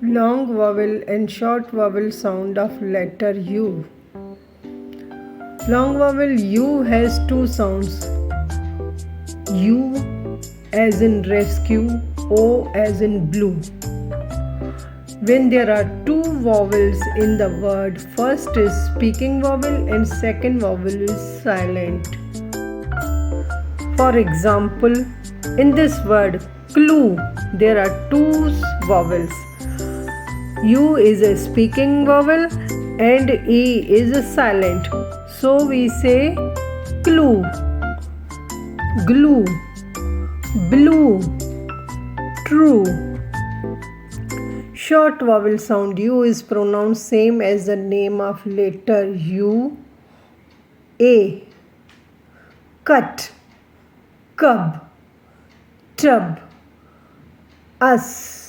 Long vowel and short vowel sound of letter U. Long vowel U has two sounds. U as in rescue, O as in blue. When there are two vowels in the word, first is speaking vowel and second vowel is silent. For example, in this word clue, there are two vowels. U is a speaking vowel and E is a silent. So we say clue, glue, blue, true. Short vowel sound U is pronounced same as the name of letter U. A, cut, cub, tub, us.